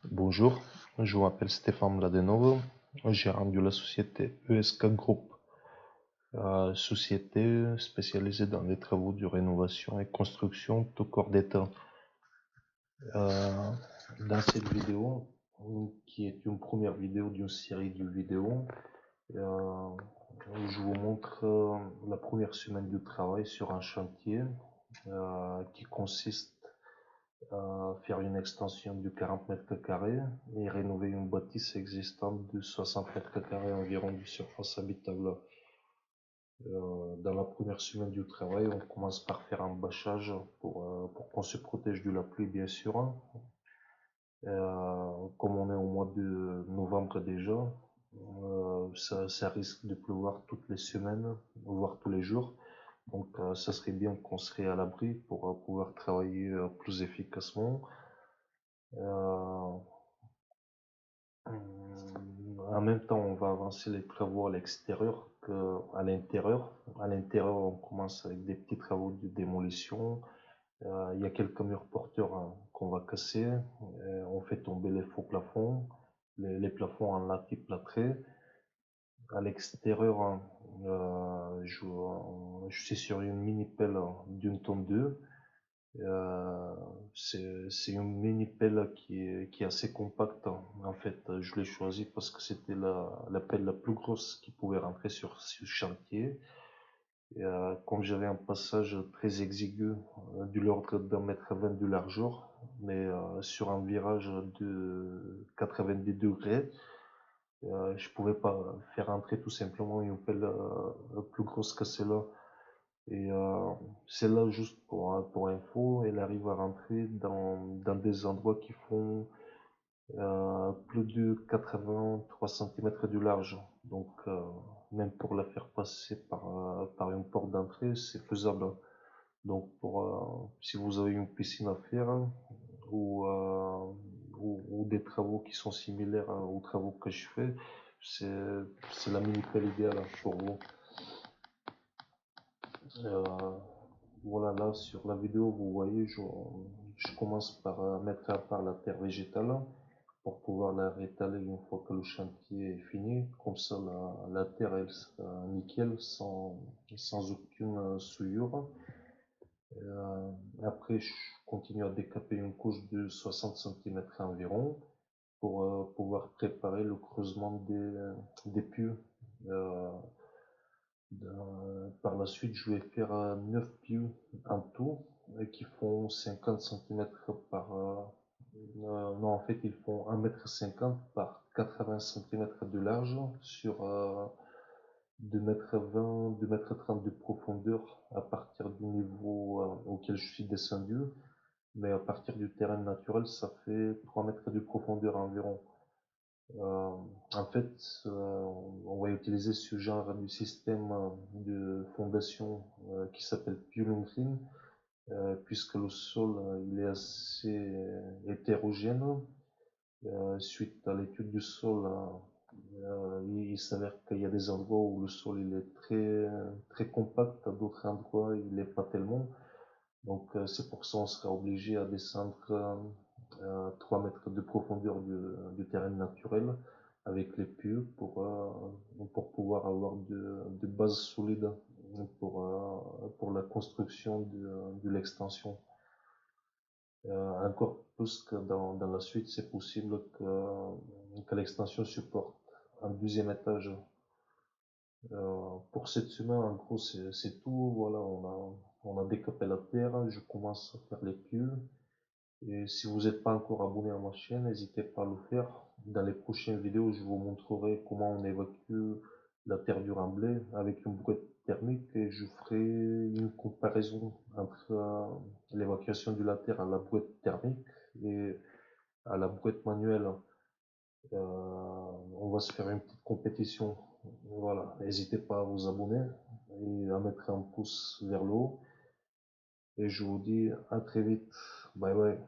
Bonjour, je m'appelle Stéphane Mladenovo, gérant de la société ESK Group, société spécialisée dans les travaux de rénovation et construction tout corps d'État. Euh, Dans cette vidéo, qui est une première vidéo d'une série de vidéos, euh, je vous montre la première semaine de travail sur un chantier qui consiste faire une extension de 40 mètres carrés et rénover une bâtisse existante de 60 mètres carrés environ de surface habitable. Dans la première semaine du travail, on commence par faire un bâchage pour qu'on se protège de la pluie, bien sûr. Comme on est au mois de novembre déjà, ça risque de pleuvoir toutes les semaines, voire tous les jours. Donc, ça serait bien qu'on serait à l'abri pour pouvoir travailler plus efficacement. Euh, En même temps, on va avancer les travaux à l'extérieur qu'à l'intérieur. À l'intérieur, on commence avec des petits travaux de démolition. Il y a quelques murs porteurs qu'on va casser. On fait tomber les faux plafonds, les plafonds en latte plâtré. À l'extérieur, je suis sur une mini pelle d'une tonne 2. Euh, c'est une mini pelle qui est assez compacte. En fait, je l'ai choisie parce que c'était la pelle la plus grosse qui pouvait rentrer sur ce chantier. Comme j'avais un passage très exigu, de l'ordre d'1,20 m de largeur, mais sur un virage de 90 degrés, je pouvais pas faire entrer tout simplement une pelle plus grosse que celle-là. Et celle-là, juste pour info, elle arrive à rentrer dans des endroits qui font plus de 83 cm de large. Donc, même pour la faire passer par une porte d'entrée, c'est faisable. Donc, si vous avez une piscine à faire ou, euh, ou des travaux qui sont similaires aux travaux que je fais, c'est, c'est la mini-pelle idéale pour vous. Euh, Voilà, là sur la vidéo, vous voyez, je commence par mettre à part la terre végétale pour pouvoir la rétaler une fois que le chantier est fini. Comme ça, la terre, elle sera nickel, sans aucune souillure. Euh, Après, je continue à décaper une couche de 60 cm environ pour pouvoir préparer le creusement des puits. Euh, Par la suite, je vais faire 9 pieux en tout, qui font 50 cm non, en fait, ils font 1,50 m par 80 cm de large sur 2,20 m, 2,30 m de profondeur à partir du niveau auquel je suis descendu. Mais à partir du terrain naturel, ça fait 3 mètres de profondeur environ. Euh, En fait, on va utiliser ce genre de système de fondation qui s'appelle Pure Green, puisque le sol il est assez hétérogène. Suite à l'étude du sol, il s'avère qu'il y a des endroits où le sol il est très compact, à d'autres endroits il n'est pas tellement. Donc c'est pour ça qu'on sera obligé à descendre 3 mètres de profondeur du terrain naturel avec les pieux pour pouvoir avoir de bases solides pour la construction de l'extension. Encore plus que dans la suite, c'est possible que l'extension supporte un deuxième étage. Pour cette semaine, en gros, c'est tout. Voilà, on a décapé la terre. Je commence à faire les pieux. Et si vous n'êtes pas encore abonné à ma chaîne, n'hésitez pas à le faire. Dans les prochaines vidéos, je vous montrerai comment on évacue la terre du remblai avec une brouette thermique et je ferai une comparaison entre l'évacuation de la terre à la brouette thermique et à la brouette manuelle. On va se faire une petite compétition. Voilà, n'hésitez pas à vous abonner et à mettre un pouce vers le haut. Et je vous dis à très vite. Bye bye.